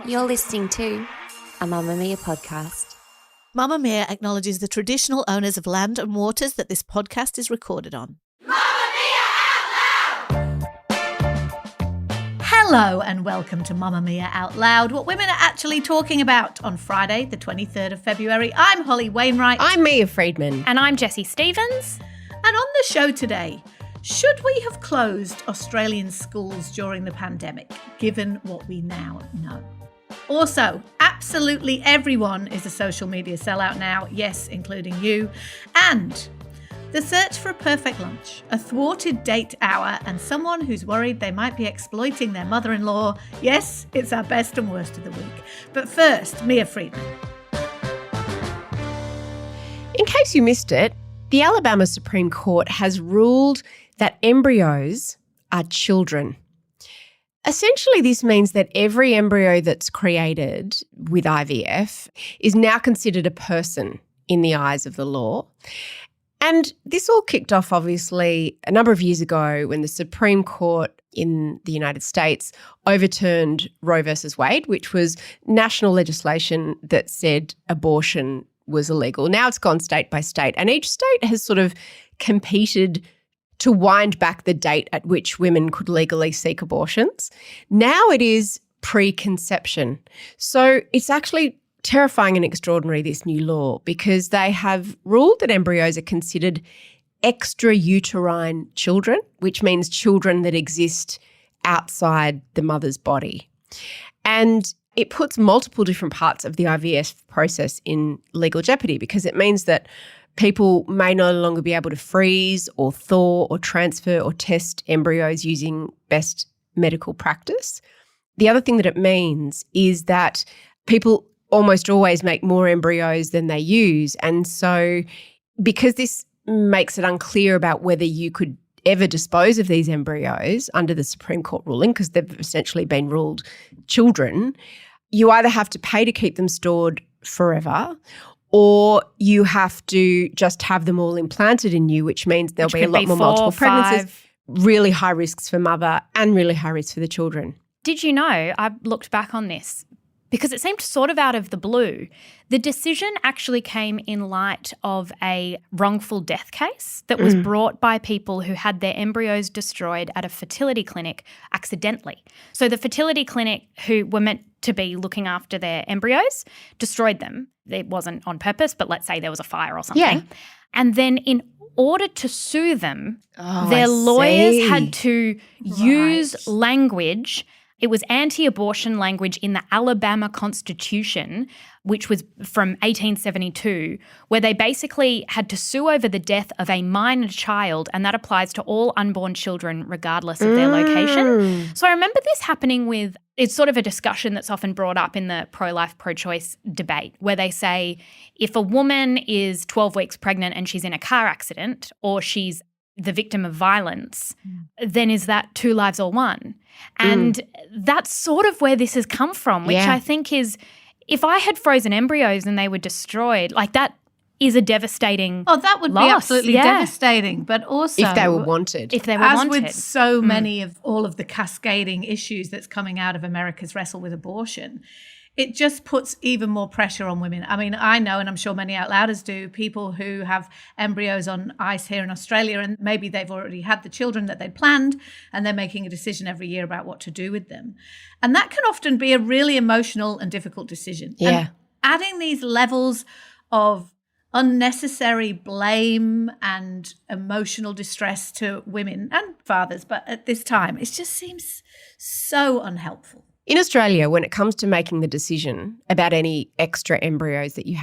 You're listening to a Mamamia podcast. Mamamia acknowledges the traditional owners of land and waters that this podcast is recorded on. Hello and welcome to Mamamia Out Loud, what women are actually talking about on Friday, the 23rd of February. I'm Holly Wainwright. I'm Leah Freedman. And I'm Jessie Stevens. And on the show today, should we have closed Australian schools during the pandemic, given what we now know? Also, absolutely everyone is a social media sellout now, yes, including you. And the search for a perfect lunch, a thwarted date hour, and someone who's worried they might be exploiting their mother-in-law. Yes, it's our best and worst of the week. But first, Mia Freedman. In case you missed it, the Alabama Supreme Court has ruled that embryos are children. Essentially, this means that every embryo that's created with IVF is now considered a person in the eyes of the law. And this all kicked off, obviously, a number of years ago when the Supreme Court in the United States overturned Roe versus Wade, which was national legislation that said abortion was illegal. Now it's gone state by state, and each state has sort of competed to wind back the date at which women could legally seek abortions. Now it is preconception. So it's actually terrifying and extraordinary, this new law, because they have ruled that embryos are considered extrauterine children, which means children that exist outside the mother's body. And it puts multiple different parts of the IVF process in legal jeopardy because it means that people may no longer be able to freeze or thaw or transfer or test embryos using best medical practice. The other thing that it means is that people almost always make more embryos than they use. And so because this makes it unclear about whether you could ever dispose of these embryos under the Supreme Court ruling, because they've essentially been ruled children, you either have to pay to keep them stored forever, or you have to just have them all implanted in you, which means there'll be a lot more multiple pregnancies, really high risks for mother and really high risks for the children. Did you know, I looked back on this because it seemed sort of out of the blue. The decision actually came in light of a wrongful death case that was brought by people who had their embryos destroyed at a fertility clinic accidentally. So the fertility clinic who were meant to be looking after their embryos destroyed them. It wasn't on purpose, but let's say there was a fire or something. Yeah. And then in order to sue them, their lawyers had to use language. It was anti-abortion language in the Alabama Constitution, which was from 1872, where they basically had to sue over the death of a minor child, and that applies to all unborn children regardless of their location. So I remember this happening with, it's sort of a discussion that's often brought up in the pro-life, pro-choice debate, where they say if a woman is 12 weeks pregnant and she's in a car accident or she's the victim of violence, then is that two lives or one? And that's sort of where this has come from, which I think is, if I had frozen embryos and they were destroyed, like that is a devastating that would loss. be absolutely devastating. But also, if they were wanted. As with so many of all of the cascading issues that's coming out of America's wrestle with abortion, it just puts even more pressure on women. I mean, I know, and I'm sure many out louders do, people who have embryos on ice here in Australia, and maybe they've already had the children that they'd planned, and they're making a decision every year about what to do with them. And that can often be a really emotional and difficult decision. Yeah. And adding these levels of unnecessary blame and emotional distress to women and fathers, but at this time, it just seems so unhelpful. In Australia, when it comes to making the decision about any extra embryos that you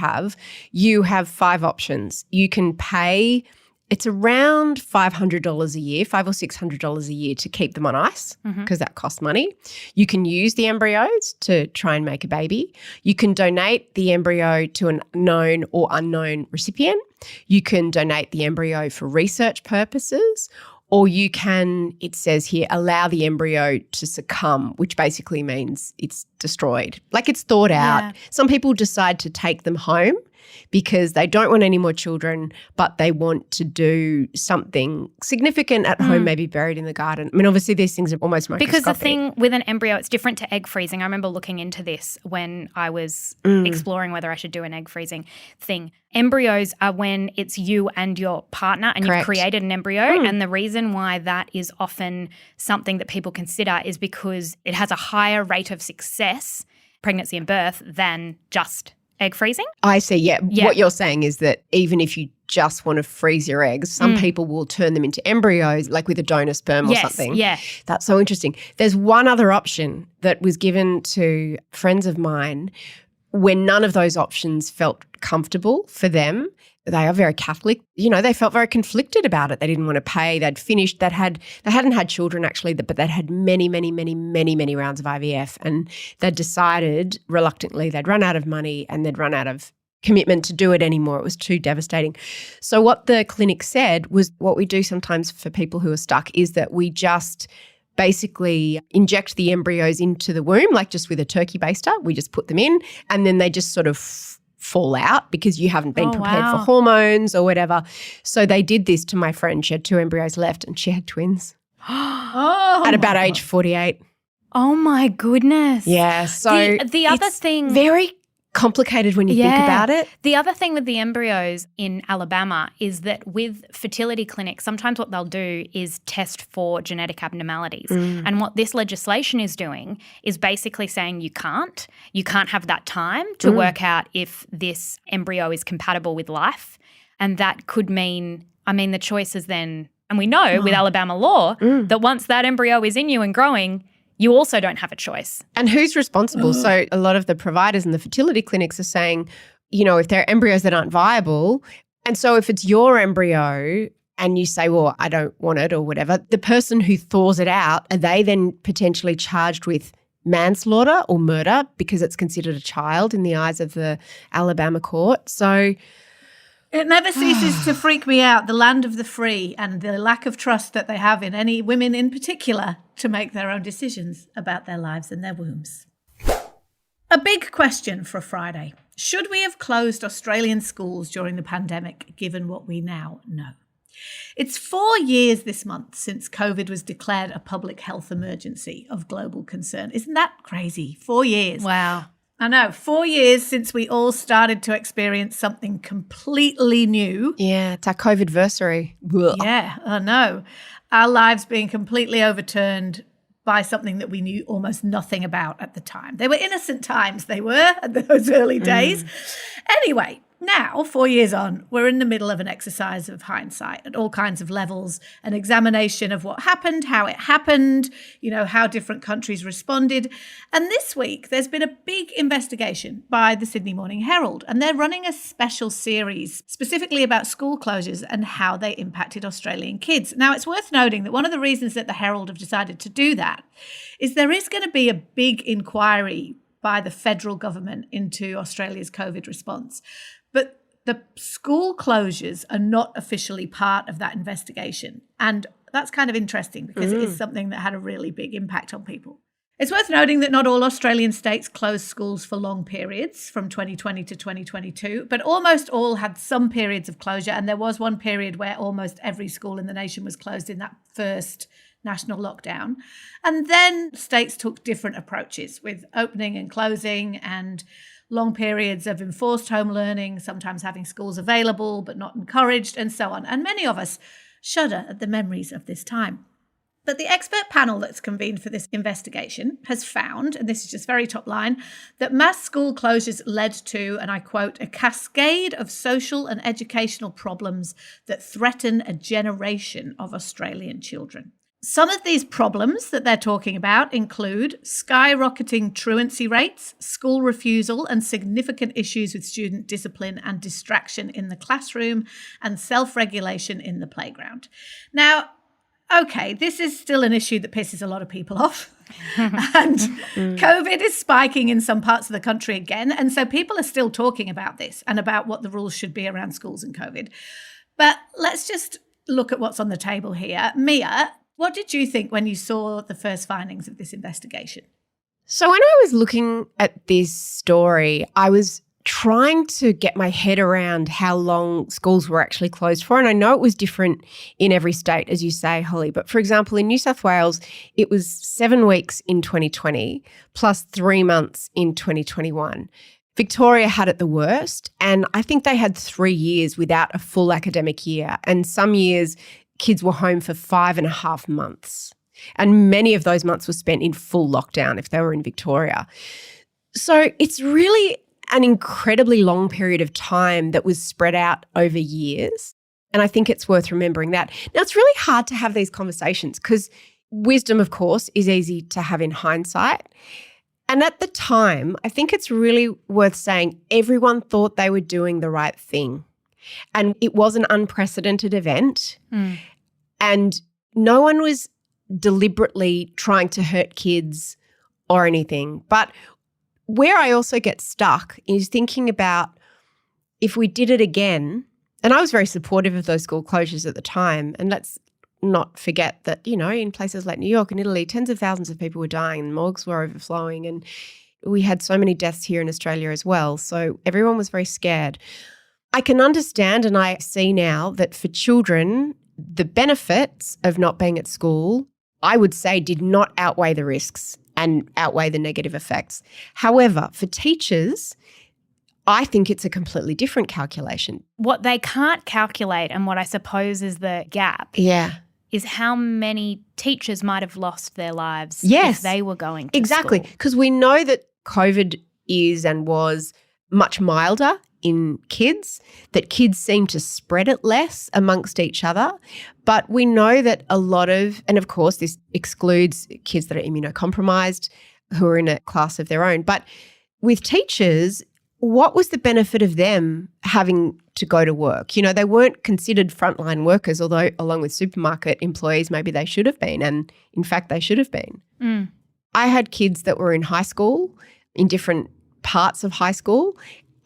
have 5 options. You can pay, it's around $500 a year, $500 or $600 a year to keep them on ice because that costs money. You can use the embryos to try and make a baby. You can donate the embryo to a known or unknown recipient. You can donate the embryo for research purposes, or you can, it says here, allow the embryo to succumb, which basically means it's destroyed. Like it's thawed out. Some people decide to take them home because they don't want any more children, but they want to do something significant at home, maybe buried in the garden. I mean, obviously these things are almost microscopic. Because the thing with an embryo, it's different to egg freezing. I remember looking into this when I was exploring whether I should do an egg freezing thing. Embryos are when it's you and your partner and Correct. You've created an embryo. And the reason why that is often something that people consider is because it has a higher rate of success, pregnancy and birth, than just egg freezing. I see, yeah. What you're saying is that even if you just want to freeze your eggs, some people will turn them into embryos, like with a donor sperm or something. Yeah. That's so interesting. There's one other option that was given to friends of mine when none of those options felt comfortable for them. They are very Catholic. You know, they felt very conflicted about it. They didn't want to pay. They'd finished. They hadn't had children actually, but they'd had many rounds of IVF, and they'd decided reluctantly they'd run out of money and they'd run out of commitment to do it anymore. It was too devastating. So what the clinic said was, what we do sometimes for people who are stuck is that we just basically inject the embryos into the womb, like just with a turkey baster. We just put them in and then they just sort of fall out because you haven't been prepared for hormones or whatever. So they did this to my friend. She had 2 embryos left and she had twins at about age 48. Oh, my goodness. Yeah. So the other thing, very complicated when you think about it. The other thing with the embryos in Alabama is that with fertility clinics, sometimes what they'll do is test for genetic abnormalities. And what this legislation is doing is basically saying you can't have that time to work out if this embryo is compatible with life. And that could mean, the choice is then, and we know with Alabama law that once that embryo is in you and growing, you also don't have a choice. And who's responsible? So a lot of the providers and the fertility clinics are saying, you know, if there are embryos that aren't viable, and so if it's your embryo and you say, well, I don't want it or whatever, the person who thaws it out, are they then potentially charged with manslaughter or murder because it's considered a child in the eyes of the Alabama court? So it never ceases to freak me out, the land of the free and the lack of trust that they have in any women in particular to make their own decisions about their lives and their wombs. A big question for Friday. Should we have closed Australian schools during the pandemic, given what we now know? It's 4 years this month since COVID was declared a public health emergency of global concern. Isn't that crazy? 4 years. Wow. I know, 4 years since we all started to experience something completely new. yeah, it's our COVID-versary. Yeah, I know. Our lives being completely overturned by something that we knew almost nothing about at the time. They were innocent times, they were, at those early days. Anyway, now, 4 years on, we're in the middle of an exercise of hindsight at all kinds of levels, an examination of what happened, how it happened, you know, how different countries responded. And this week, there's been a big investigation by the Sydney Morning Herald, and they're running a special series specifically about school closures and how they impacted Australian kids. Now, it's worth noting that one of the reasons that the Herald have decided to do that is there is going to be a big inquiry by the federal government into Australia's COVID response. But the school closures are not officially part of that investigation. And that's kind of interesting because it is something that had a really big impact on people. It's worth noting that not all Australian states closed schools for long periods from 2020 to 2022, but almost all had some periods of closure. And there was one period where almost every school in the nation was closed in that first national lockdown. And then states took different approaches with opening and closing and long periods of enforced home learning, sometimes having schools available but not encouraged, and so on. And many of us shudder at the memories of this time. But the expert panel that's convened for this investigation has found, and this is just very top line, that mass school closures led to, and I quote, a cascade of social and educational problems that threaten a generation of Australian children. Some of these problems that they're talking about include skyrocketing truancy rates, school refusal, and significant issues with student discipline and distraction in the classroom, and self-regulation in the playground. Now, okay, this is still an issue that pisses a lot of people off. And COVID is spiking in some parts of the country again. And so people are still talking about this and about what the rules should be around schools and COVID. But let's just look at what's on the table here. Mia, what did you think when you saw the first findings of this investigation? So when I was looking at this story, I was trying to get my head around how long schools were actually closed for. And I know it was different in every state, as you say, Holly. But for example, in New South Wales, it was 7 weeks in 2020 plus 3 months in 2021. Victoria had it the worst. And I think they had 3 years without a full academic year. And some years, kids were home for 5.5 months. And many of those months were spent in full lockdown if they were in Victoria. So it's really an incredibly long period of time that was spread out over years. And I think it's worth remembering that. Now, it's really hard to have these conversations because wisdom, of course, is easy to have in hindsight. And at the time, I think it's really worth saying everyone thought they were doing the right thing. And it was an unprecedented event. And no one was deliberately trying to hurt kids or anything. But where I also get stuck is thinking about if we did it again, and I was very supportive of those school closures at the time, and let's not forget that, you know, in places like New York and Italy, tens of thousands of people were dying and morgues were overflowing, and we had so many deaths here in Australia as well. So everyone was very scared. I can understand, and I see now that for children, the benefits of not being at school, I would say, did not outweigh the risks and outweigh the negative effects. However, for teachers, I think it's a completely different calculation. What they can't calculate, and what I suppose is the gap, is how many teachers might have lost their lives if they were going to exactly. school. Because we know that COVID is and was much milder in kids, that kids seem to spread it less amongst each other. But we know that a lot of, and of course this excludes kids that are immunocompromised who are in a class of their own. But with teachers, what was the benefit of them having to go to work? You know, they weren't considered frontline workers, although along with supermarket employees, maybe they should have been. And in fact, they should have been. I had kids that were in high school, in different parts of high school,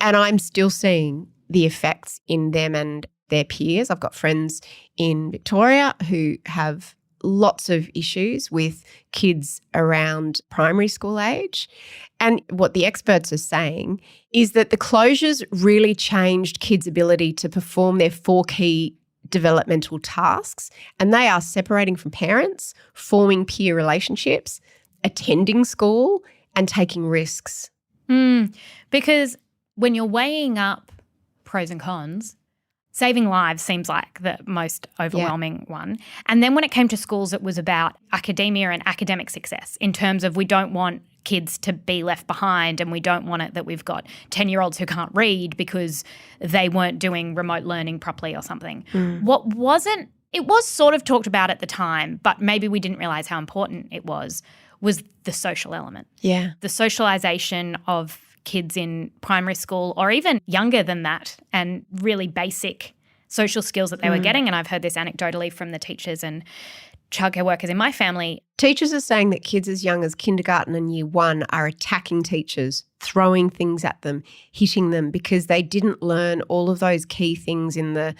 and I'm still seeing the effects in them and their peers. I've got friends in Victoria who have lots of issues with kids around primary school age. And what the experts are saying is that the closures really changed kids' ability to perform their 4 key developmental tasks. And they are separating from parents, forming peer relationships, attending school, and taking risks. Because when you're weighing up pros and cons, saving lives seems like the most overwhelming one. And then when it came to schools, it was about academia and academic success in terms of we don't want kids to be left behind, and we don't want it that we've got 10-year-olds who can't read because they weren't doing remote learning properly or something. What wasn't, it was sort of talked about at the time, but maybe we didn't realise how important it was the social element. The socialisation of kids in primary school or even younger than that, and really basic social skills that they were getting. And I've heard this anecdotally from the teachers and childcare workers in my family. Teachers are saying that kids as young as kindergarten and year 1 are attacking teachers, throwing things at them, hitting them because they didn't learn all of those key things in the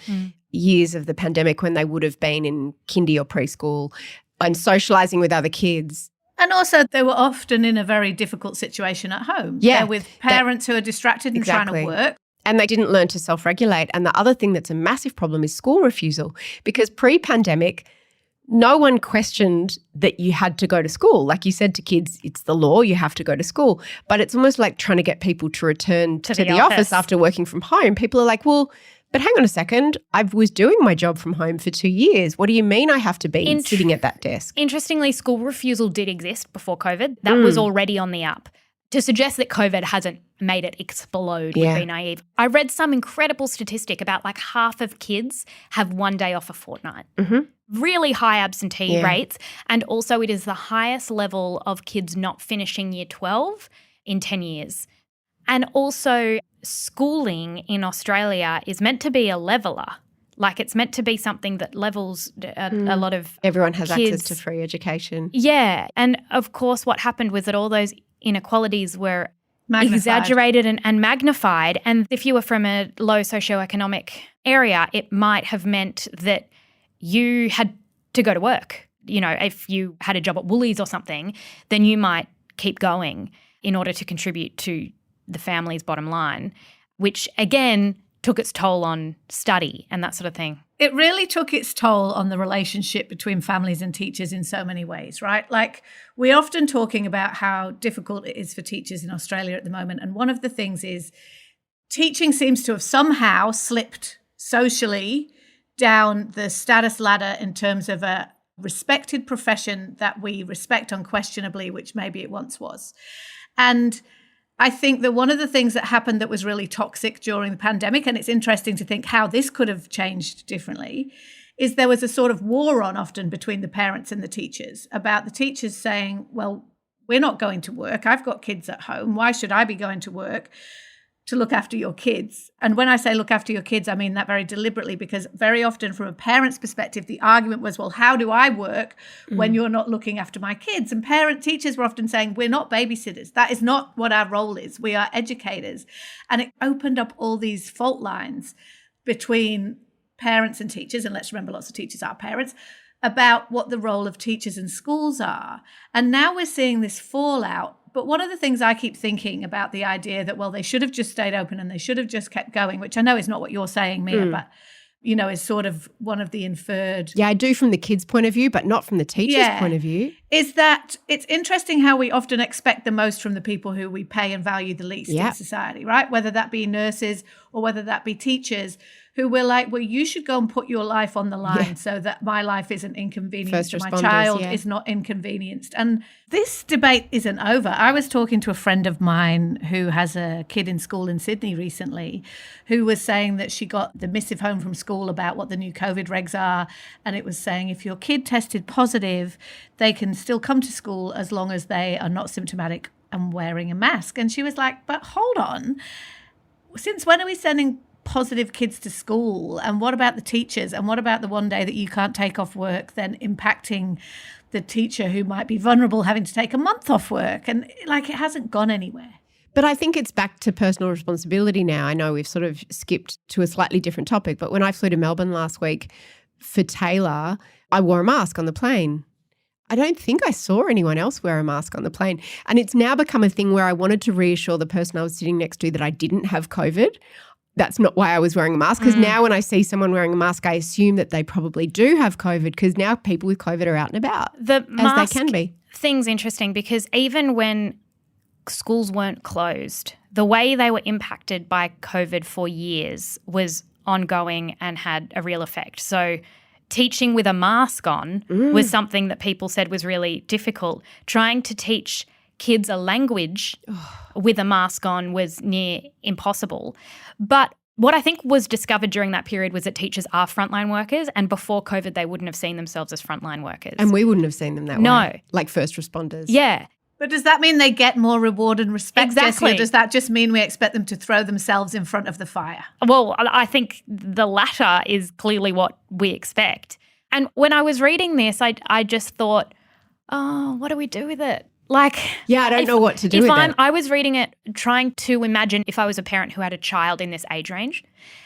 years of the pandemic when they would have been in kindy or preschool and socialising with other kids. And also they were often in a very difficult situation at home. They're with parents who are distracted and trying to work. And they didn't learn to self-regulate. And the other thing that's a massive problem is school refusal, because pre-pandemic, no one questioned that you had to go to school. Like you said to kids, it's the law, you have to go to school. But it's almost like trying to get people to return to the office after working from home. People are like, well, but hang on a second, I was doing my job from home for 2 years. What do you mean I have to be sitting at that desk? Interestingly, school refusal did exist before COVID. That was already on the up. To suggest that COVID hasn't made it explode would be naive. I read some incredible statistic about like half of kids have 1 day off a fortnight. Really high absentee rates. And also it is the highest level of kids not finishing year 12 in 10 years. And also schooling in Australia is meant to be a leveller. Like it's meant to be something that levels a lot of Everyone has kids. access to free education. Yeah. And of course what happened was that all those inequalities were exaggerated and magnified. And if you were from a low socioeconomic area, it might have meant that you had to go to work. You know, if you had a job at Woolies or something, then you might keep going in order to contribute to the family's bottom line, which again took its toll on study and that sort of thing. It really took its toll on the relationship between families and teachers in so many ways, right? Like, we're often talking about how difficult it is for teachers in Australia at the moment. And one of the things is teaching seems to have somehow slipped socially down the status ladder in terms of a respected profession that we respect unquestionably, which maybe it once was. And I think that one of the things that happened that was really toxic during the pandemic, and it's interesting to think how this could have changed differently, is there was a sort of war on often between the parents and the teachers about the teachers saying, well, we're not going to work. I've got kids at home. Why should I be going to work to look after your kids? And when I say look after your kids, I mean that very deliberately, because very often from a parent's perspective, the argument was, well, how do I work when you're not looking after my kids? And teachers were often saying, we're not babysitters. That is not what our role is. We are educators. And it opened up all these fault lines between parents and teachers. And let's remember, lots of teachers are parents, about what the role of teachers in schools are. And now we're seeing this fallout. But one of the things I keep thinking about the idea that, well, they should have just stayed open and they should have just kept going, which I know is not what you're saying, Mia, but, you know, is sort of one of the inferred. Yeah, I do from the kids' point of view, but not from the teacher's point of view. Is that it's interesting how we often expect the most from the people who we pay and value the least in society, right? Whether that be nurses or whether that be teachers, who we're like, well, you should go and put your life on the line so that my life isn't inconvenienced, my child is not inconvenienced. And this debate isn't over. I was talking to a friend of mine who has a kid in school in Sydney recently, who was saying that she got the missive home from school about what the new COVID regs are. And it was saying if your kid tested positive, they can still come to school as long as they are not symptomatic and wearing a mask. And she was like, but hold on, since when are we sending positive kids to school? And what about the teachers? And what about the one day that you can't take off work, then impacting the teacher who might be vulnerable having to take a month off work? And like, it hasn't gone anywhere. But I think it's back to personal responsibility now. I know we've sort of skipped to a slightly different topic, but when I flew to Melbourne last week for Taylor, I wore a mask on the plane. I don't think I saw anyone else wear a mask on the plane. And it's now become a thing where I wanted to reassure the person I was sitting next to that I didn't have COVID. That's not why I was wearing a mask, because now when I see someone wearing a mask, I assume that they probably do have COVID, because now people with COVID are out and about, the mask as they can be. Thing's interesting because even when schools weren't closed, the way they were impacted by COVID for years was ongoing and had a real effect. So teaching with a mask on was something that people said was really difficult. Trying to teach kids a language with a mask on was near impossible. But what I think was discovered during that period was that teachers are frontline workers, and before COVID they wouldn't have seen themselves as frontline workers. And we wouldn't have seen them that way. No. Like first responders. Yeah. But does that mean they get more reward and respect? Exactly. Jessie, or does that just mean we expect them to throw themselves in front of the fire? Well, I think the latter is clearly what we expect. And when I was reading this, I just thought, oh, what do we do with it? Like, yeah, I don't know what to do with it. I was reading it trying to imagine if I was a parent who had a child in this age range,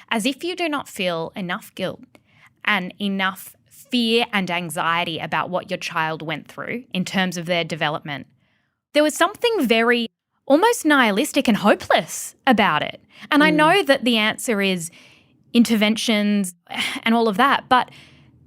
as if you do not feel enough guilt and enough fear and anxiety about what your child went through in terms of their development. There was something very almost nihilistic and hopeless about it. And I know that the answer is interventions and all of that, but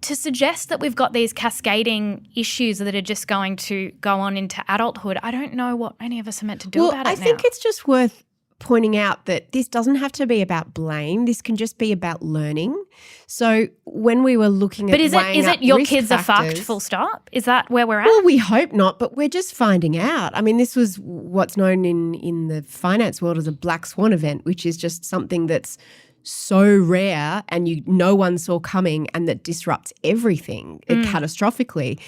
to suggest that we've got these cascading issues that are just going to go on into adulthood, I don't know what any of us are meant to do about it now. I think it's just worth pointing out that this doesn't have to be about blame. This can just be about learning. So when we were looking at weighing is up it your risk kids factors, are fucked, full stop? Is that where we're at? Well, we hope not, but we're just finding out. I mean, this was what's known in the finance world as a black swan event, which is just something that's so rare and no one saw coming and that disrupts everything catastrophically.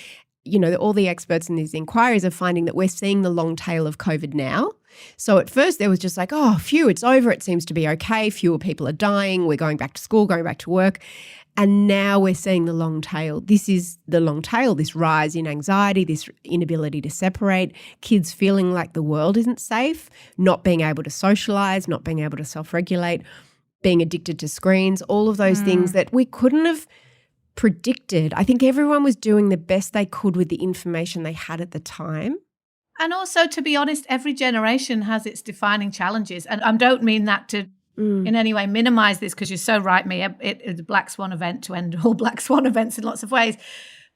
You know, all the experts in these inquiries are finding that we're seeing the long tail of COVID now. So at first there was just like, oh, phew, it's over. It seems to be okay. Fewer people are dying. We're going back to school, going back to work. And now we're seeing the long tail. This is the long tail, this rise in anxiety, this inability to separate, kids feeling like the world isn't safe, not being able to socialise, not being able to self-regulate, being addicted to screens, all of those things that we couldn't have predicted. I think everyone was doing the best they could with the information they had at the time. And also, to be honest, every generation has its defining challenges. And I don't mean that to in any way minimize this, because you're so right, Mia. It's a black swan event to end all black swan events in lots of ways.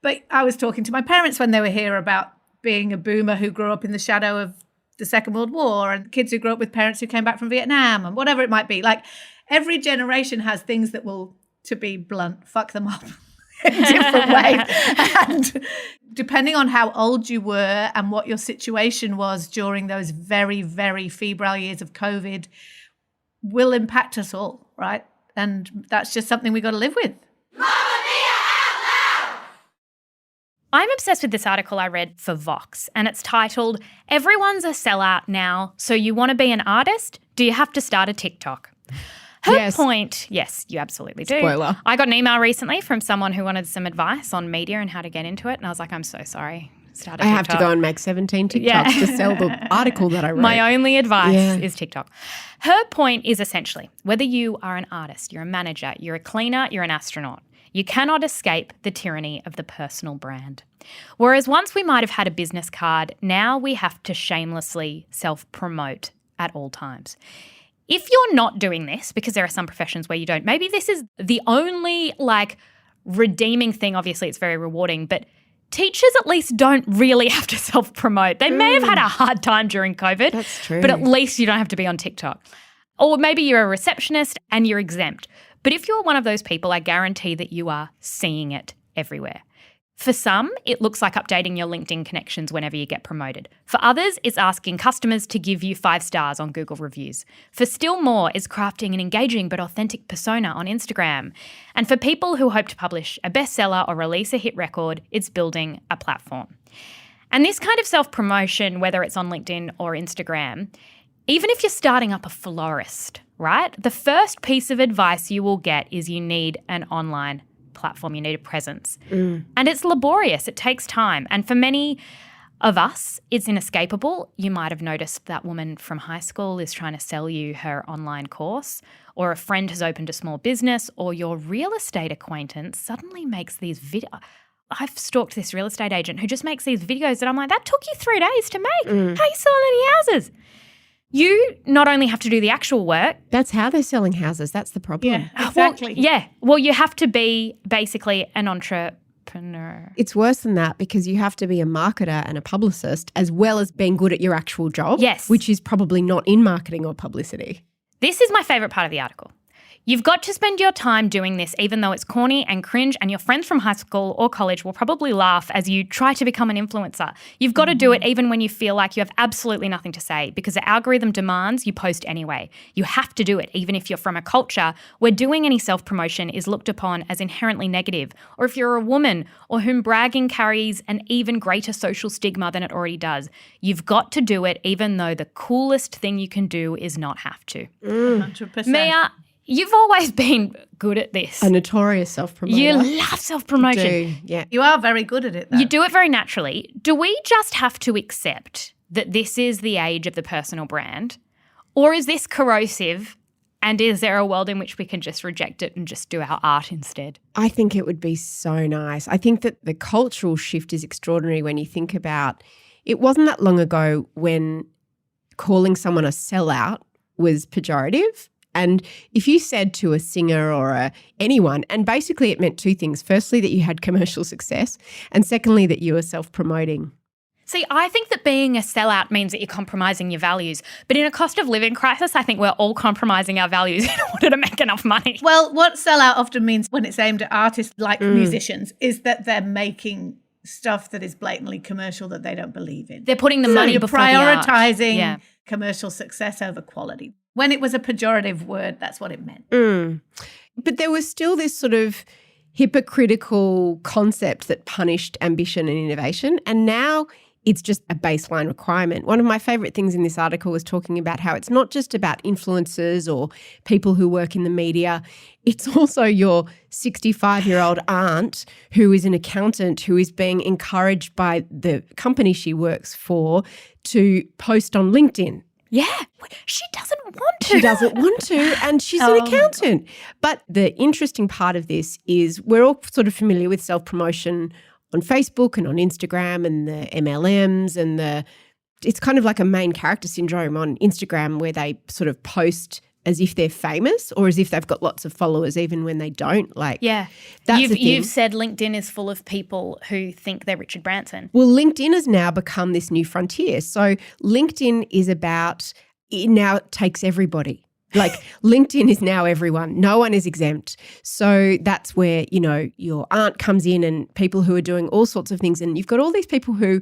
But I was talking to my parents when they were here about being a boomer who grew up in the shadow of the Second World War, and kids who grew up with parents who came back from Vietnam, and whatever it might be. Like, every generation has things that will, to be blunt, fuck them up in different ways. And depending on how old you were and what your situation was during those very, very febrile years of COVID will impact us all, right? And that's just something we got to live with. I'm obsessed with this article I read for Vox, and it's titled, "Everyone's a Sellout Now, So You Want to Be an Artist? Do You Have to Start a TikTok?" Her point, yes, you absolutely do. Spoiler. I got an email recently from someone who wanted some advice on media and how to get into it, and I was like, I'm so sorry. I have to go and make 17 TikToks to sell the article that I wrote. My only advice is TikTok. Her point is essentially, whether you are an artist, you're a manager, you're a cleaner, you're an astronaut, you cannot escape the tyranny of the personal brand. Whereas once we might have had a business card, now we have to shamelessly self-promote at all times. If you're not doing this, because there are some professions where you don't, maybe this is the only redeeming thing. Obviously, it's very rewarding, but teachers at least don't really have to self-promote. They may have had a hard time during COVID. That's true. But at least you don't have to be on TikTok. Or maybe you're a receptionist and you're exempt. But if you're one of those people, I guarantee that you are seeing it everywhere. For some, it looks like updating your LinkedIn connections whenever you get promoted. For others, it's asking customers to give you 5 stars on Google reviews. For still more, is crafting an engaging but authentic persona on Instagram. And for people who hope to publish a bestseller or release a hit record, it's building a platform. And this kind of self-promotion, whether it's on LinkedIn or Instagram, even if you're starting up a florist, right? The first piece of advice you will get is you need an online platform, you need a presence. And it's laborious, it takes time. And for many of us, it's inescapable. You might have noticed that woman from high school is trying to sell you her online course, or a friend has opened a small business, or your real estate acquaintance suddenly makes these videos. I've stalked this real estate agent who just makes these videos that I'm like, that took you 3 days to make. How are you selling any houses? You not only have to do the actual work. That's how they're selling houses. That's the problem. Yeah, exactly. Well, you have to be basically an entrepreneur. It's worse than that, because you have to be a marketer and a publicist as well as being good at your actual job. Yes. Which is probably not in marketing or publicity. This is my favourite part of the article. You've got to spend your time doing this even though it's corny and cringe, and your friends from high school or college will probably laugh as you try to become an influencer. You've got to do it even when you feel like you have absolutely nothing to say, because the algorithm demands you post anyway. You have to do it even if you're from a culture where doing any self-promotion is looked upon as inherently negative, or if you're a woman or whom bragging carries an even greater social stigma than it already does. You've got to do it even though the coolest thing you can do is not have to. 100%. Mia, you've always been good at this. A notorious self-promoter. You love self-promotion. You do, yeah. You are very good at it, though. You do it very naturally. Do we just have to accept that this is the age of the personal brand? Or is this corrosive, and is there a world in which we can just reject it and just do our art instead? I think it would be so nice. I think that the cultural shift is extraordinary when you think about, it wasn't that long ago when calling someone a sellout was pejorative. And if you said to a singer or anyone, and basically it meant 2 things. Firstly, that you had commercial success, and secondly, that you were self-promoting. See, I think that being a sellout means that you're compromising your values. But in a cost of living crisis, I think we're all compromising our values in order to make enough money. Well, what sellout often means when it's aimed at artists like musicians is that they're making stuff that is blatantly commercial that they don't believe in. They're putting the money before the art. Prioritizing commercial success over quality. When it was a pejorative word, that's what it meant. But there was still this sort of hypocritical concept that punished ambition and innovation, and now it's just a baseline requirement. One of my favourite things in this article was talking about how it's not just about influencers or people who work in the media. It's also your 65-year-old aunt who is an accountant who is being encouraged by the company she works for to post on LinkedIn. Yeah, she doesn't want to. She doesn't want to, and she's an accountant. But the interesting part of this is we're all sort of familiar with self-promotion on Facebook and on Instagram and the MLMs and the it's kind of like a main character syndrome on Instagram where they sort of post as if they're famous or as if they've got lots of followers even when they don't. Like, Yeah. that's the thing. You've said LinkedIn is full of people who think they're Richard Branson. Well, LinkedIn has now become this new frontier. So LinkedIn is about, it now takes everybody. Like LinkedIn is now everyone. No one is exempt. So that's where, you know, your aunt comes in and people who are doing all sorts of things. And you've got all these people who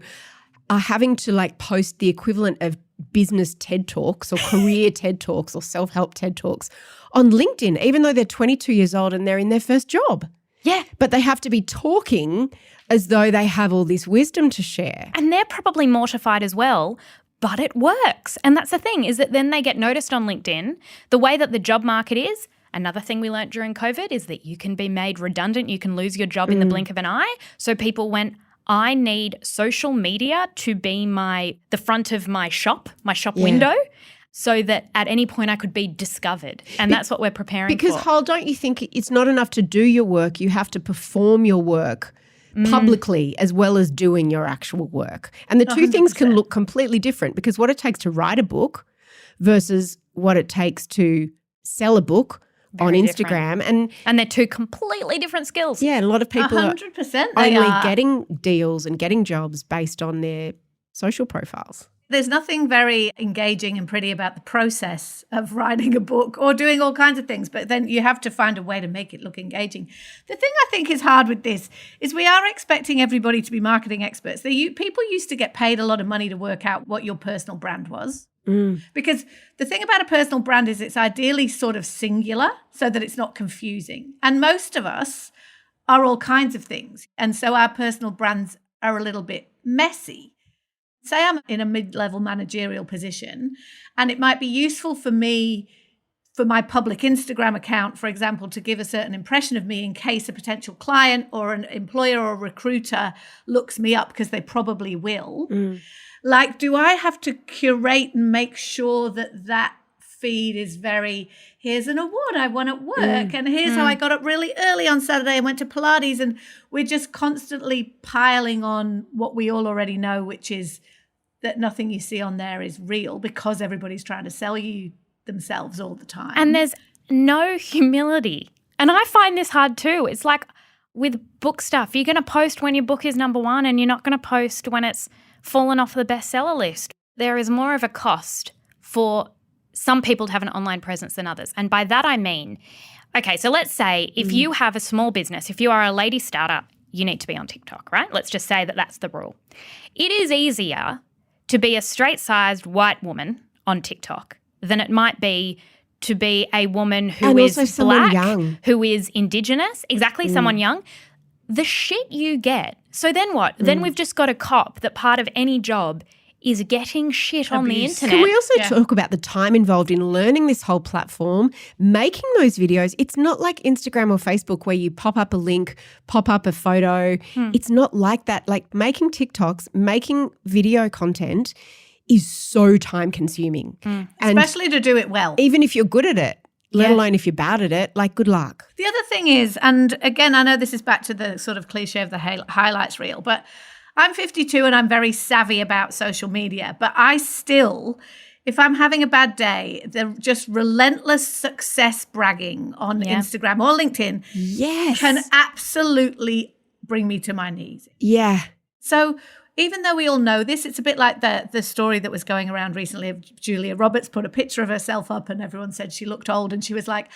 are having to like post the equivalent of business TED Talks or career TED Talks or self-help TED Talks on LinkedIn, even though they're 22 years old and they're in their first job. Yeah. But they have to be talking as though they have all this wisdom to share. And they're probably mortified as well, but it works. And that's the thing, is that then they get noticed on LinkedIn. The way that the job market is, another thing we learnt during COVID is that you can be made redundant. You can lose your job in the blink of an eye. So people went, I need social media to be the front of my shop window, so that at any point I could be discovered. And that's what we're preparing for. Because, Hal, don't you think it's not enough to do your work, you have to perform your work publicly as well as doing your actual work. And the two 100%. things can look completely different, because what it takes to write a book versus what it takes to sell a book on Very Instagram. different. And they're two completely different skills. Yeah, a lot of people 100% are they only are. getting deals and getting jobs based on their social profiles. There's nothing very engaging and pretty about the process of writing a book or doing all kinds of things, but then you have to find a way to make it look engaging. The thing I think is hard with this is we are expecting everybody to be marketing experts. People used to get paid a lot of money to work out what your personal brand was. Because the thing about a personal brand is it's ideally sort of singular so that it's not confusing. And most of us are all kinds of things. And so our personal brands are a little bit messy. Say I'm in a mid-level managerial position, and it might be useful for me, for my public Instagram account, for example, to give a certain impression of me in case a potential client or an employer or recruiter looks me up, because they probably will. Like, do I have to curate and make sure that feed is very, here's an award I won at work, and here's how I got up really early on Saturday and went to Pilates, and we're just constantly piling on what we all already know, which is that nothing you see on there is real, because everybody's trying to sell you themselves all the time. And there's no humility. And I find this hard too. It's like with book stuff, you're going to post when your book is number one, and you're not going to post when it's fallen off the bestseller list. There is more of a cost for some people to have an online presence than others. And by that I mean, okay, so let's say if you have a small business, if you are a lady startup, you need to be on TikTok, right? Let's just say that that's the rule. It is easier to be a straight-sized white woman on TikTok than it might be to be a woman who is black, young, who is Indigenous, exactly, someone young. The shit you get. So then what? Then we've just got a cop that part of any job is getting shit on the internet. Can we also talk about the time involved in learning this whole platform, making those videos? It's not like Instagram or Facebook where you pop up a link, pop up a photo. It's not like that. Like making TikToks, making video content is so time consuming. And especially to do it well. even if you're good at it, let alone if you're bad at it, like good luck. The other thing is, and again, I know this is back to the sort of cliche of the highlights reel, but I'm 52 and I'm very savvy about social media, but I still, if I'm having a bad day, the just relentless success bragging on Instagram or LinkedIn can absolutely bring me to my knees. Yeah. So even though we all know this, it's a bit like the story that was going around recently of Julia Roberts put a picture of herself up and everyone said she looked old, and she was like,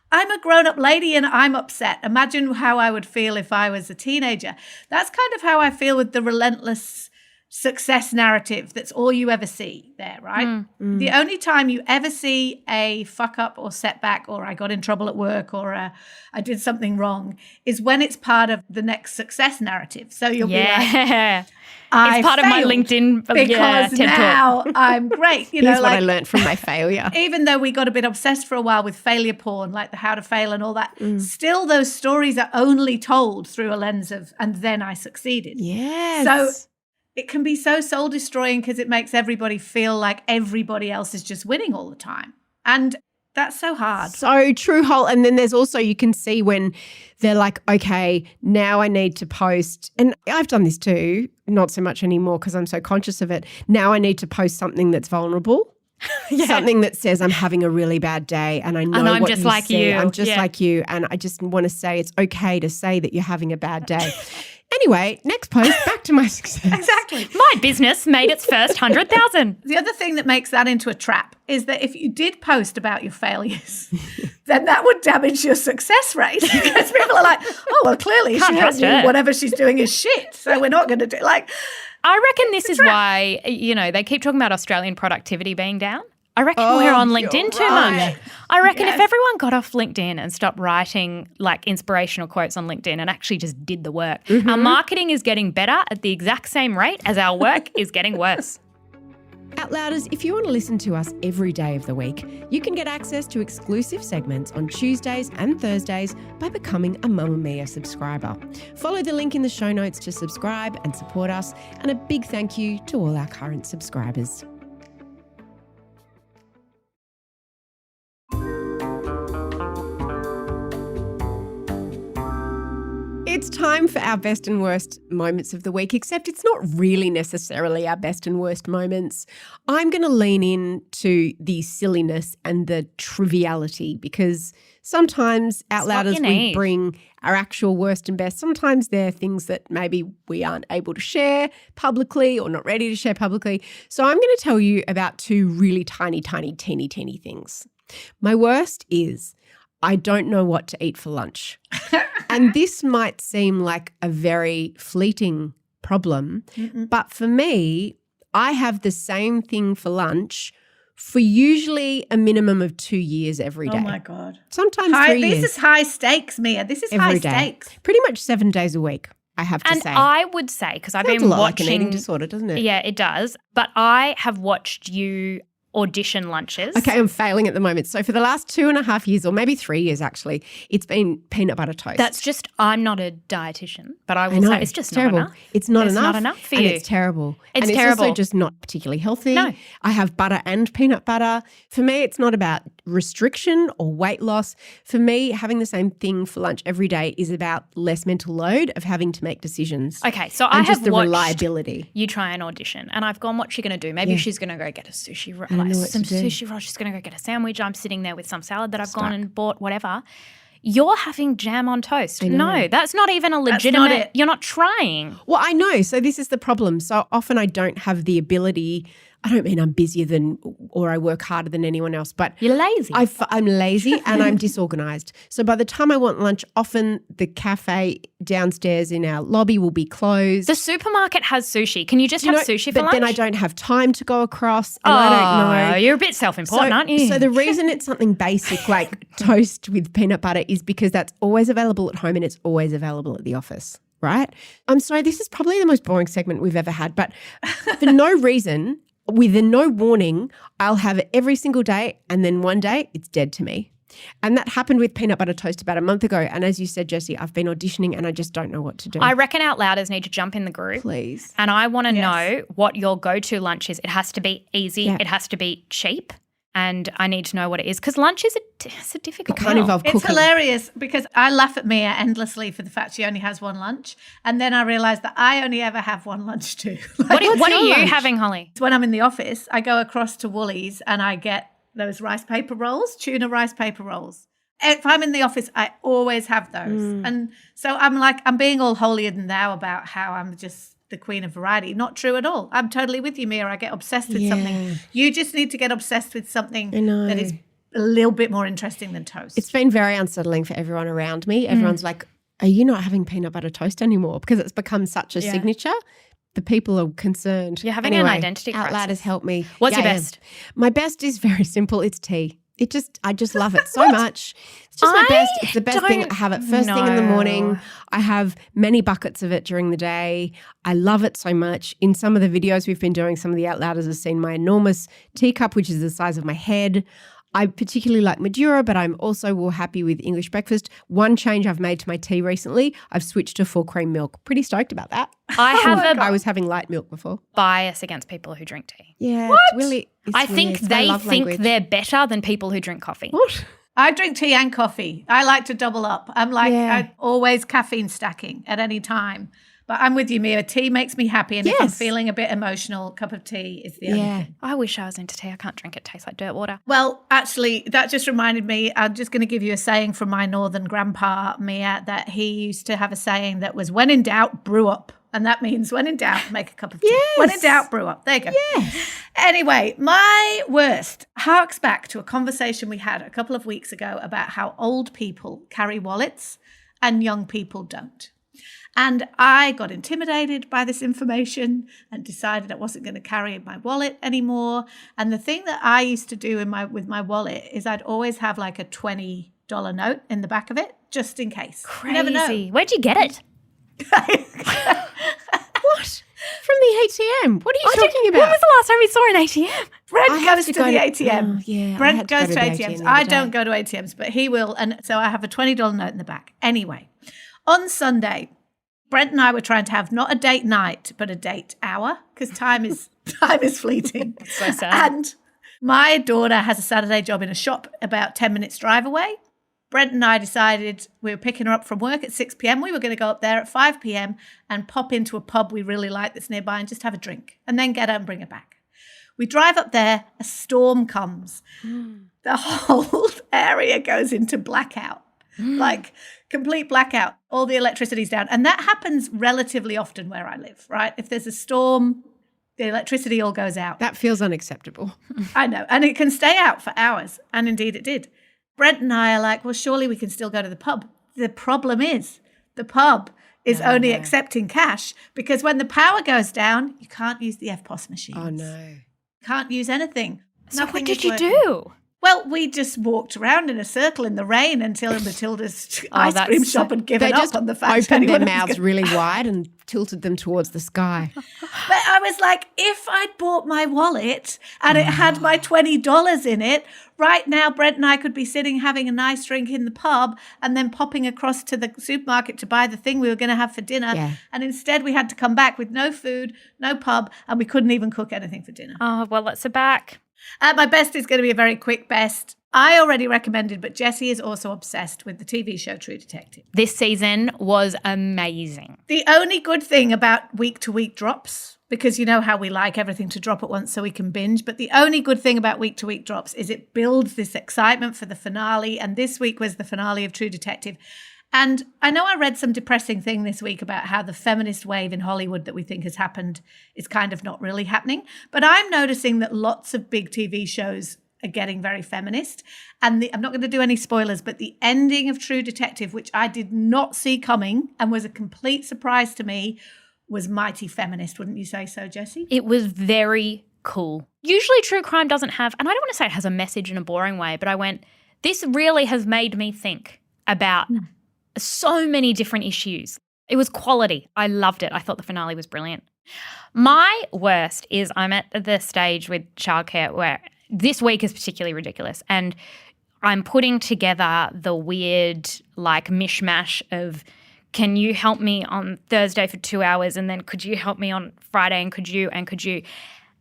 I'm a grown-up lady and I'm upset. Imagine how I would feel if I was a teenager. That's kind of how I feel with the relentless success narrative. That's all you ever see there, right? The only time you ever see a fuck up or setback or I got in trouble at work or I did something wrong is when it's part of the next success narrative. So you'll be like, it's part of my LinkedIn because now I'm great. You know, Here's what I learned from my failure. Even though we got a bit obsessed for a while with failure porn, like the how to fail and all that, still those stories are only told through a lens of, and then I succeeded. Yes. So it can be so soul destroying because it makes everybody feel like everybody else is just winning all the time. And That's so hard. So true, whole. And then there's also, you can see when they're like, okay, now I need to post. And I've done this too, not so much anymore because I'm so conscious of it. Now I need to post something that's vulnerable. Something that says I'm having a really bad day and I know and I'm what just you like see. you. I'm just like you. And I just want to say it's okay to say that you're having a bad day. Anyway, next post, back to my success. Exactly. My business made its first 100,000. The other thing that makes that into a trap is that if you did post about your failures, then that would damage your success rate because people are like, oh, well, clearly Can't trust her. whatever she's doing is shit, so we're not going to do like. I reckon this is why, they keep talking about Australian productivity being down. I reckon we're on LinkedIn too much. I reckon if everyone got off LinkedIn and stopped writing like inspirational quotes on LinkedIn and actually just did the work, our marketing is getting better at the exact same rate as our work is getting worse. Outlouders, if you want to listen to us every day of the week, you can get access to exclusive segments on Tuesdays and Thursdays by becoming a Mamamia subscriber. Follow the link in the show notes to subscribe and support us, and a big thank you to all our current subscribers. It's time for our best and worst moments of the week, except it's not really necessarily our best and worst moments. I'm going to lean into the silliness and the triviality because sometimes Outlouders we bring our actual worst and best. Sometimes they're things that maybe we aren't able to share publicly or not ready to share publicly. So I'm going to tell you about two really tiny, teeny things. My worst is I don't know what to eat for lunch. And this might seem like a very fleeting problem, but for me, I have the same thing for lunch for usually a minimum of 2 years every day. Oh, my God. Sometimes 3 years. This is high stakes, Mia. This is every high day. stakes. Pretty much 7 days a week, I have to say. And I would say, because I've Sounds been a lot watching. like an eating disorder, doesn't it? Yeah, it does. But I have watched you audition lunches. Okay, I'm failing at the moment. So for the last 2.5 years, or maybe 3 years actually, it's been peanut butter toast. That's just, I'm not a dietitian, but I will say it's just terrible. not enough. It's not enough. It's not enough for and you. It's terrible. It's and terrible. It's also just not particularly healthy. No. I have butter and peanut butter. For me, it's not about restriction or weight loss. For me, having the same thing for lunch every day is about less mental load of having to make decisions. Okay, so and I just have the watched reliability. you try an audition, and I've gone, what's she going to do? Maybe she's going to go get a sushi roll, know what some to do. sushi roll. She's going to go get a sandwich. I'm sitting there with some salad that I've gone and bought, whatever. You're having jam on toast. No, that's not even a legitimate. You're not trying. Well, I know. So this is the problem. So often I don't have the ability. I don't mean I'm busier than or I work harder than anyone else, but You're lazy. I'm lazy and I'm disorganized. So by the time I want lunch, often the cafe downstairs in our lobby will be closed. The supermarket has sushi. Can you just have sushi for lunch? But then I don't have time to go across and I don't know. You're a bit self-important, aren't you? So the reason it's something basic like toast with peanut butter is because that's always available at home and it's always available at the office, right? I'm sorry, this is probably the most boring segment we've ever had, but for no reason, with no warning, I'll have it every single day and then one day it's dead to me. And that happened with peanut butter toast about a month ago. And as you said, Jessie, I've been auditioning and I just don't know what to do. I reckon Outlouders need to jump in the group. Please. And I want to know what your go-to lunch is. It has to be easy. Yeah. It has to be cheap. And I need to know what it is because lunch is it's a difficult It can't meal. involve cooking. It's hilarious because I laugh at Mia endlessly for the fact she only has one lunch. And then I realise that I only ever have one lunch too. What are your you lunch? having, Holly? When I'm in the office, I go across to Woolies and I get those rice paper rolls, tuna rice paper rolls. If I'm in the office, I always have those. And so I'm being all holier than thou about how I'm just the queen of variety. Not true at all. I'm totally with you, Mia. I get obsessed with something. You just need to get obsessed with something that is a little bit more interesting than toast. It's been very unsettling for everyone around me. Everyone's like, are you not having peanut butter toast anymore? Because it's become such a signature. The people are concerned. You're having an identity crisis. Outlouders help me. What's your I am. best? My best is very simple. It's tea. I just love it so much. It's just my best. It's the best thing. I have it first thing in the morning. I have many buckets of it during the day. I love it so much. In some of the videos we've been doing, some of the Outlouders have seen my enormous teacup, which is the size of my head. I particularly like Madura, but I'm also happy with English breakfast. One change I've made to my tea recently, I've switched to full cream milk. Pretty stoked about that. I was having light milk before. bias against people who drink tea. Yeah, What? I think they think they're better than people who drink coffee. What? I drink tea and coffee. I like to double up. I'm like, Yeah. I'm always caffeine stacking at any time. But I'm with you, Mia. Tea makes me happy. And if I'm Yes. feeling a bit emotional, a cup of tea is the only thing. I wish I was into tea. I can't drink it. It tastes like dirt water. Well, actually, that just reminded me, I'm just going to give you a saying from my northern grandpa, Mia, that he used to have a saying that was, when in doubt, brew up. And that means when in doubt, make a cup of tea. Yes. When in doubt, brew up. There you go. Yes. Anyway, my worst harks back to a conversation we had a couple of weeks ago about how old people carry wallets and young people don't. And I got intimidated by this information and decided I wasn't going to carry my wallet anymore. And the thing that I used to do with my wallet is I'd always have like a $20 note in the back of it, just in case. You never know. Crazy. Where'd you get it? What? From the ATM? What are you talking about? When was the last time we saw an ATM? Brent I have goes to to go the to- ATM. Oh, yeah, I Brent had to goes go to to the ATMs. ATM the I other don't day. go to ATMs, but he will. And so I have a $20 note in the back. Anyway, on Sunday, Brent and I were trying to have not a date night, but a date hour, because time is fleeting. So sad. And my daughter has a Saturday job in a shop about 10 minutes drive away. Brent and I decided we were picking her up from work at 6 p.m. We were going to go up there at 5 p.m. and pop into a pub we really like that's nearby and just have a drink and then get her and bring her back. We drive up there, a storm comes. The whole area goes into blackout, like complete blackout. All the electricity's down. And that happens relatively often where I live, right? If there's a storm, the electricity all goes out. That feels unacceptable. I know. And it can stay out for hours. And indeed it did. Brent and I are like, well, surely we can still go to the pub. The problem is the pub is only accepting cash because when the power goes down, you can't use the FPOS machines. Oh, no. Can't use anything. So Nothing what did is you working. do? Well, we just walked around in a circle in the rain until Matilda's ice that's cream so- shop had given They up just on the fact opened their anyone was mouths gonna- really wide and tilted them towards the sky. But I was like, if I'd bought my wallet and it had my $20 in it, right now Brent and I could be sitting having a nice drink in the pub and then popping across to the supermarket to buy the thing we were going to have for dinner. Yeah. And instead we had to come back with no food, no pub, and we couldn't even cook anything for dinner. Oh, well, let's back. My best is going to be a very quick best. I already recommended, but Jessie is also obsessed with the TV show True Detective. This season was amazing. The only good thing about week-to-week drops, because you know how we like everything to drop at once so we can binge, but the only good thing about week-to-week drops is it builds this excitement for the finale, and this week was the finale of True Detective. And I know I read some depressing thing this week about how the feminist wave in Hollywood that we think has happened is kind of not really happening, but I'm noticing that lots of big TV shows are getting very feminist. And I'm not going to do any spoilers, but the ending of True Detective, which I did not see coming and was a complete surprise to me, was mighty feminist. Wouldn't you say so, Jessie? It was very cool. Usually true crime doesn't have, and I don't want to say it has a message in a boring way, but I went, this really has made me think about so many different issues. It was quality. I loved it. I thought the finale was brilliant. My worst is I'm at the stage with childcare where this week is particularly ridiculous, and I'm putting together the weird like mishmash of, can you help me on Thursday for 2 hours, and then could you help me on Friday, and could you,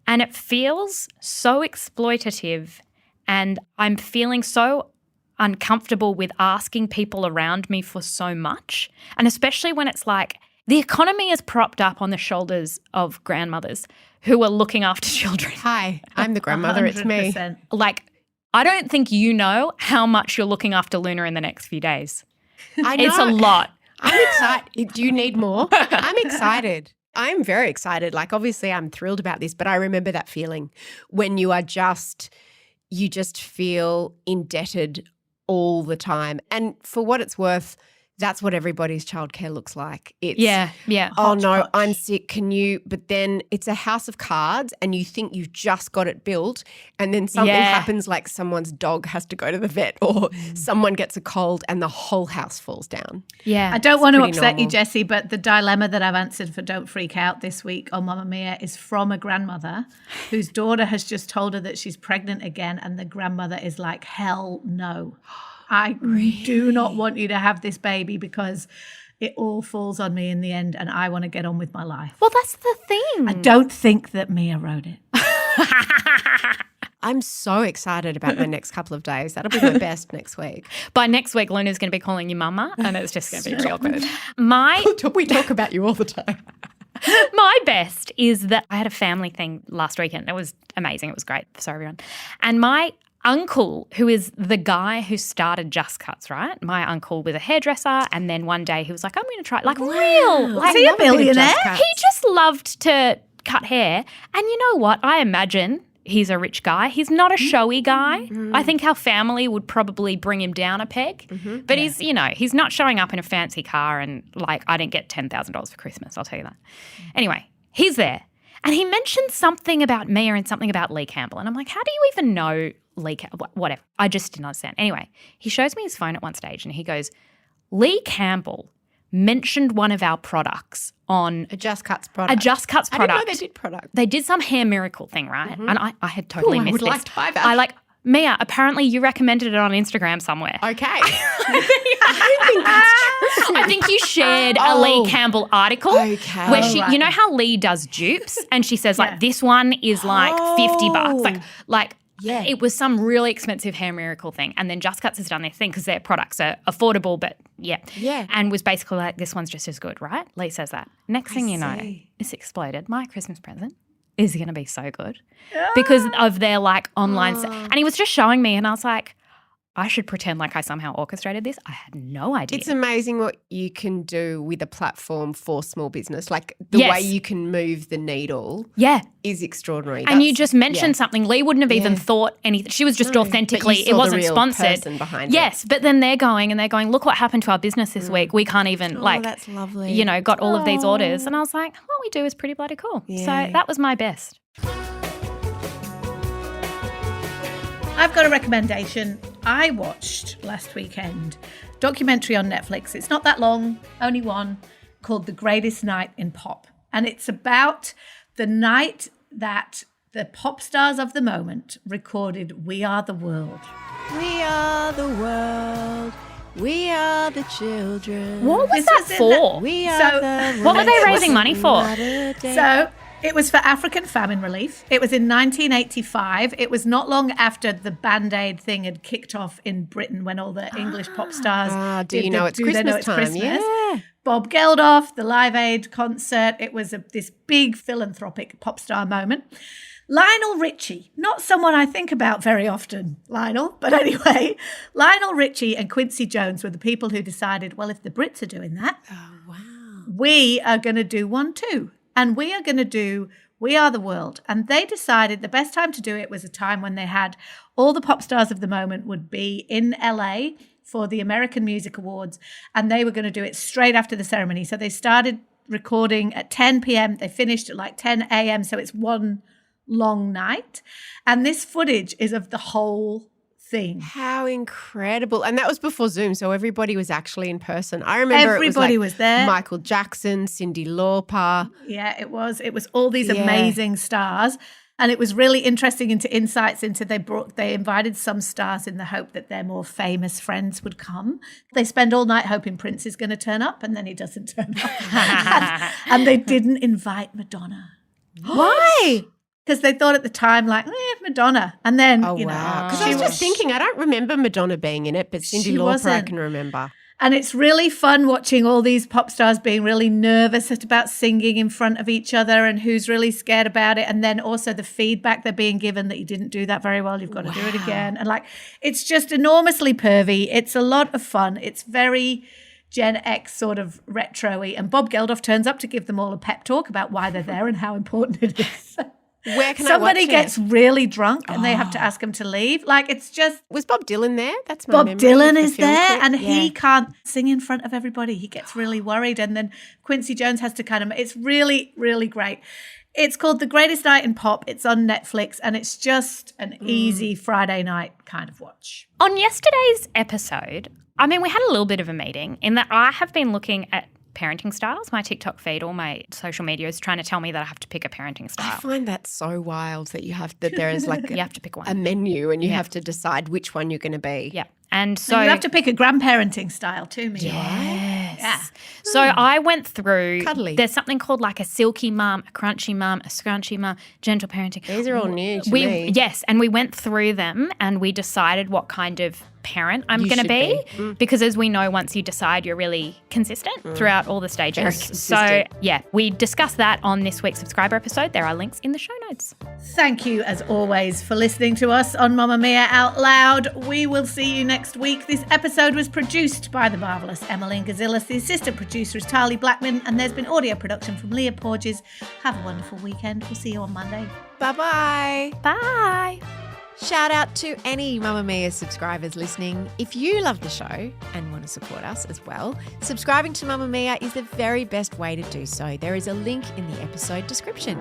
and it feels so exploitative, and I'm feeling so uncomfortable with asking people around me for so much, and especially when it's like the economy is propped up on the shoulders of grandmothers who are looking after children. Hi, I'm the grandmother. It's me. 100%. Like, I don't think you know how much you're looking after Luna in the next few days. I know. It's a lot. I'm excited. Do you need more? I'm excited. I'm very excited. Like, obviously, I'm thrilled about this, but I remember that feeling when you just feel indebted all the time. And for what it's worth, that's what everybody's childcare looks like. It's Yeah. oh no, Hodgepodge. I'm sick. Can you? But then it's a house of cards, and you think you've just got it built, and then something happens, like someone's dog has to go to the vet, or someone gets a cold, and the whole house falls down. Yeah. I don't want to pretty upset you, normal. Jessie, but the dilemma that I've answered for Don't Freak Out this week on Mamamia is from a grandmother whose daughter has just told her that she's pregnant again, and the grandmother is like, hell no. I do not want you to have this baby because it all falls on me in the end and I want to get on with my life. Well, that's the thing. I don't think that Mia wrote it. I'm so excited about the next couple of days. That'll be my best next week. By next week, Luna's going to be calling you mama, and it's just going to be real good. We talk about you all the time. My best is that I had a family thing last weekend. It was amazing. It was great for everyone. And my uncle, who is the guy who started Just Cuts, right? My uncle was a hairdresser, and then one day he was like, I'm going to try, like real. Like, Is he a billionaire? he just loved to cut hair. And you know what? I imagine he's a rich guy. He's not a showy guy. I think our family would probably bring him down a peg. But he's, he's not showing up in a fancy car and like, I didn't get $10,000 for Christmas, I'll tell you that. Anyway, he's there. And he mentioned something about Mia and something about Lee Campbell. And I'm like, how do you even know Lee Campbell? Whatever. I just didn't understand. Anyway, he shows me his phone at one stage and he goes, Lee Campbell mentioned one of our products on A Just Cuts product. a Just Cuts I product. didn't know they did product. They did some hair miracle thing, right? And I had totally Ooh, I missed would this. like to buy that. I like, Mia, apparently you recommended it on Instagram somewhere. Okay. I think you shared a Lee Campbell article Okay. where she, you know how Lee does dupes and she says like, this one is like $50. Like Yeah. it was some really expensive hair miracle thing. And then Just Cuts has done their thing because their products are affordable, but yeah. And was basically like, this one's just as good, right? Lee says that. Next thing you know, it's exploded. My Christmas present is going to be so good because of their like online. And he was just showing me and I was like, I should pretend like I somehow orchestrated this. I had no idea. It's amazing what you can do with a platform for small business. Like the Yes. way you can move the needle Yeah. is extraordinary. And you That's- just mentioned yeah. something. Lee wouldn't have even thought anything. She was just authentically, But you saw it wasn't the real sponsored. person behind it. Yes, but then they're going, look what happened to our business this week. We can't even that's lovely. got all of these orders. And I was like, what we do is pretty bloody cool. So that was my best. I've got a recommendation. I watched last weekend a documentary on Netflix. It's not that long, only one, called The Greatest Night in Pop. And it's about the night that the pop stars of the moment recorded We Are the World. We are the world. We are the children. What was This that was in for? We So- are the What were they raising money for? So it was for African famine relief. It was in 1985. It was not long after the Band-Aid thing had kicked off in Britain when all the English pop stars Do you know it's They Know Christmas It's time? Christmas. Yeah. Bob Geldof, the Live Aid concert. It was this big philanthropic pop star moment. Lionel Richie, not someone I think about very often, Lionel, but anyway, Lionel Richie and Quincy Jones were the people who decided, well, if the Brits are doing that, we are going to do one too. And we are going to do We Are the World. And they decided the best time to do it was a time when they had all the pop stars of the moment would be in LA for the American Music Awards. And they were going to do it straight after the ceremony. So they started recording at 10 p.m. They finished at like 10 a.m. So it's one long night. And this footage is of the whole thing. How incredible. And that was before Zoom, so everybody was actually in person. I remember Everybody it was, was there. Michael Jackson, Cyndi Lauper. Yeah, it was. It was all these amazing stars. And it was really interesting into insights into they invited some stars in the hope that their more famous friends would come. They spend all night hoping Prince is going to turn up and then he doesn't turn up. and they didn't invite Madonna. Why? Because they thought at the time, like, Madonna. And then, Oh, you wow. know. Because I was just thinking, I don't remember Madonna being in it, but Cyndi She Lauper I wasn't. can remember. And it's really fun watching all these pop stars being really nervous about singing in front of each other and who's really scared about it. And then also the feedback they're being given that you didn't do that very well, you've got to do it again. And like, it's just enormously pervy. It's a lot of fun. It's very Gen X sort of retro-y. And Bob Geldof turns up to give them all a pep talk about why they're there and how important it is. Where can somebody I watch gets it? really drunk and they have to ask him to leave. Like, it's just Was Bob Dylan there? That's my Bob memory Dylan of the is film there clip. and Yeah. he can't sing in front of everybody. He gets really worried, and then Quincy Jones has to kind of, it's really, really great. It's called The Greatest Night in Pop. It's on Netflix, and it's just an easy Friday night kind of watch. On yesterday's episode, I mean, we had a little bit of a meeting in that I have been looking at parenting styles. My TikTok feed, all my social media is trying to tell me that I have to pick a parenting style. I find that so wild that there is like You have to pick one. a menu and you have to decide which one you're going to be. Yeah. And so So you have to pick a grandparenting style too, Mia. Yes. Yeah. So I went through. Cuddly. There's something called like a silky mum, a crunchy mum, a scrunchy mum, gentle parenting. These are all new to me. Yes, and we went through them and we decided what kind of parent I'm You going to should be. Because as we know, once you decide, you're really consistent throughout all the stages. Very consistent. So yeah, we discussed that on this week's subscriber episode. There are links in the show notes. Thank you, as always, for listening to us on Mamamia Out Loud. We will see you next week. This episode was produced by the marvellous Emeline Gazilas. The assistant producer is Tahli Blackman, and there's been audio production from Leah Porges. Have a wonderful weekend. We'll see you on Monday. Bye-bye. Bye. Shout out to any Mamamia subscribers listening. If you love the show and want to support us as well, subscribing to Mamamia is the very best way to do so. There is a link in the episode description.